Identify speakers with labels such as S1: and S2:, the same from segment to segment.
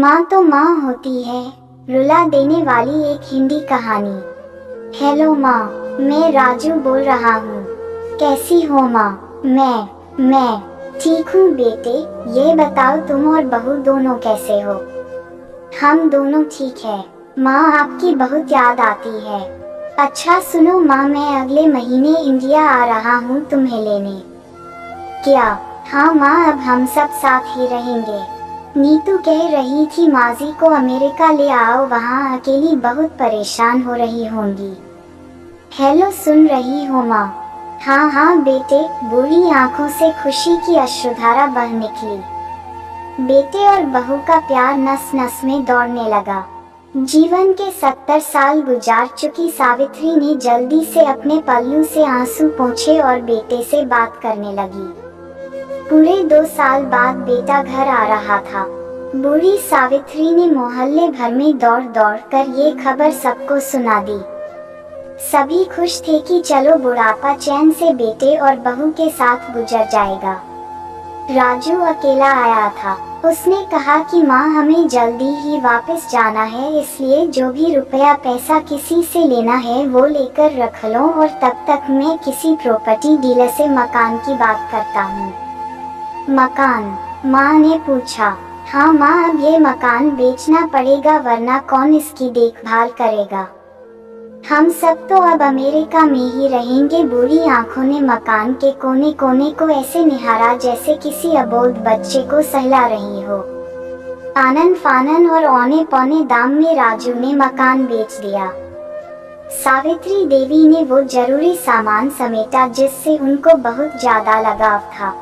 S1: माँ तो माँ होती है, रुला देने वाली एक हिंदी कहानी। हेलो माँ, मैं राजू बोल रहा हूँ। कैसी हो माँ? मैं ठीक हूँ बेटे। ये बताओ तुम और बहू दोनों कैसे हो? हम दोनों ठीक है माँ, आपकी बहुत याद आती है। अच्छा सुनो माँ, मैं अगले महीने इंडिया आ रहा हूँ तुम्हें लेने। क्या? हाँ माँ, अब हम सब साथ ही रहेंगे। नीतू कह रही थी माजी को अमेरिका ले आओ, वहाँ अकेली बहुत परेशान हो रही होंगी। हेलो, सुन रही हो माँ? हाँ हाँ बेटे। बूढ़ी आंखों से खुशी की अश्रुधारा बह निकली। बेटे और बहू का प्यार नस नस में दौड़ने लगा। जीवन के 70 साल गुजार चुकी सावित्री ने जल्दी से अपने पल्लू से आंसू पोंछे और बेटे से बात करने लगी। पूरे 2 साल बाद बेटा घर आ रहा था। बूढ़ी सावित्री ने मोहल्ले भर में दौड़ दौड़ कर ये खबर सबको सुना दी। सभी खुश थे कि चलो बुढ़ापा चैन से बेटे और बहू के साथ गुजर जाएगा। राजू अकेला आया था। उसने कहा कि माँ, हमें जल्दी ही वापस जाना है, इसलिए जो भी रुपया पैसा किसी से लेना है वो लेकर रख लो, और तब तक मैं किसी प्रॉपर्टी डीलर से मकान की बात करता हूँ। मकान? माँ ने पूछा। हाँ माँ, अब ये मकान बेचना पड़ेगा, वरना कौन इसकी देखभाल करेगा? हम सब तो अब अमेरिका में ही रहेंगे। बूढ़ी आंखों ने मकान के कोने कोने को ऐसे निहारा जैसे किसी अबोध बच्चे को सहला रही हो। आनन फानन और औने पौने दाम में राजू ने मकान बेच दिया। सावित्री देवी ने वो जरूरी सामान समेटा जिससे उनको बहुत ज्यादा लगाव था।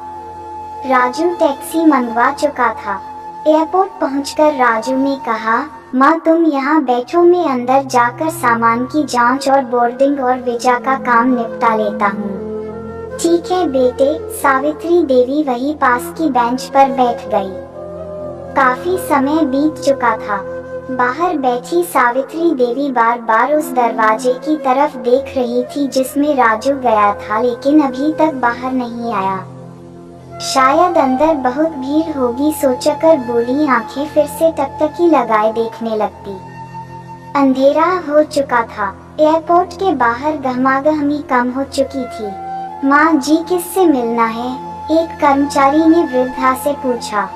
S1: राजू टैक्सी मंगवा चुका था। एयरपोर्ट पहुंचकर राजू ने कहा, माँ तुम यहाँ बैठो, मैं अंदर जाकर सामान की जांच और बोर्डिंग और वीजा का काम निपटा लेता हूँ। ठीक है बेटे। सावित्री देवी वही पास की बेंच पर बैठ गई। काफी समय बीत चुका था। बाहर बैठी सावित्री देवी बार बार उस दरवाजे की तरफ देख रही थी जिसमें राजू गया था, लेकिन अभी तक बाहर नहीं आया। शायद अंदर बहुत भीड़ होगी सोचकर बूढ़ी आंखें फिर से टकटकी लगाए देखने लगती। अंधेरा हो चुका था। एयरपोर्ट के बाहर गहमागहमी कम हो चुकी थी। माँ जी, किससे मिलना है? एक कर्मचारी ने वृद्धा से पूछा।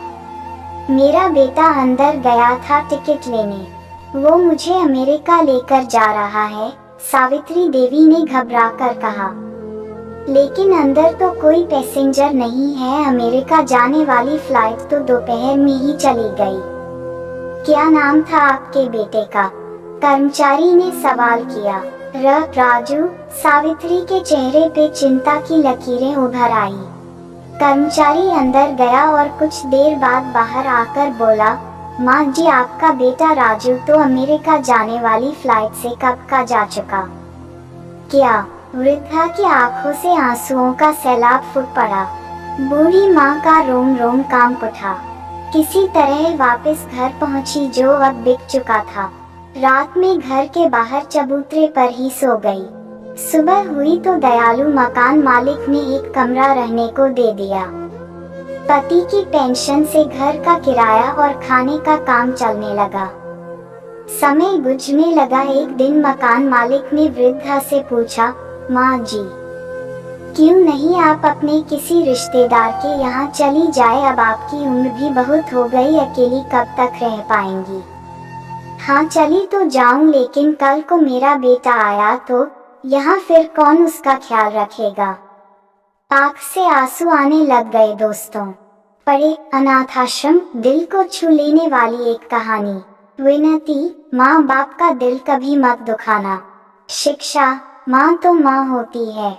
S1: मेरा बेटा अंदर गया था टिकट लेने, वो मुझे अमेरिका लेकर जा रहा है, सावित्री देवी ने घबराकर कहा। लेकिन अंदर तो कोई पैसेंजर नहीं है, अमेरिका जाने वाली फ्लाइट तो दोपहर में ही चली गई। क्या नाम था आपके बेटे का? कर्मचारी ने सवाल किया। राजू। सावित्री के चेहरे पे चिंता की लकीरें उभर आई। कर्मचारी अंदर गया और कुछ देर बाद बाहर आकर बोला, माँ जी, आपका बेटा राजू तो अमेरिका जाने वाली फ्लाइट से कब का जा चुका। क्या? वृद्धा की आंखों से आंसुओं का सैलाब फूट पड़ा। बूढ़ी माँ का रोम रोम कांप उठा। किसी तरह वापस घर पहुंची जो अब बिक चुका था। रात में घर के बाहर चबूतरे पर ही सो गई। सुबह हुई तो दयालु मकान मालिक ने एक कमरा रहने को दे दिया। पति की पेंशन से घर का किराया और खाने का काम चलने लगा। समय गुजरने लगा। एक दिन मकान मालिक ने वृद्धा से पूछा, माँ जी, क्यों नहीं आप अपने किसी रिश्तेदार के यहाँ चली जाए? अब आपकी उम्र भी बहुत हो गई, अकेली कब तक रह पाएंगी? हाँ चली तो जाऊं, लेकिन कल को मेरा बेटा आया तो यहाँ फिर कौन उसका ख्याल रखेगा? आँख से आंसू आने लग गए। दोस्तों, पढ़े अनाथाश्रम, दिल को छू लेने वाली एक कहानी। विनती, माँ बाप का दिल कभी मत दुखाना। शिक्षा, माँ तो माँ होती है।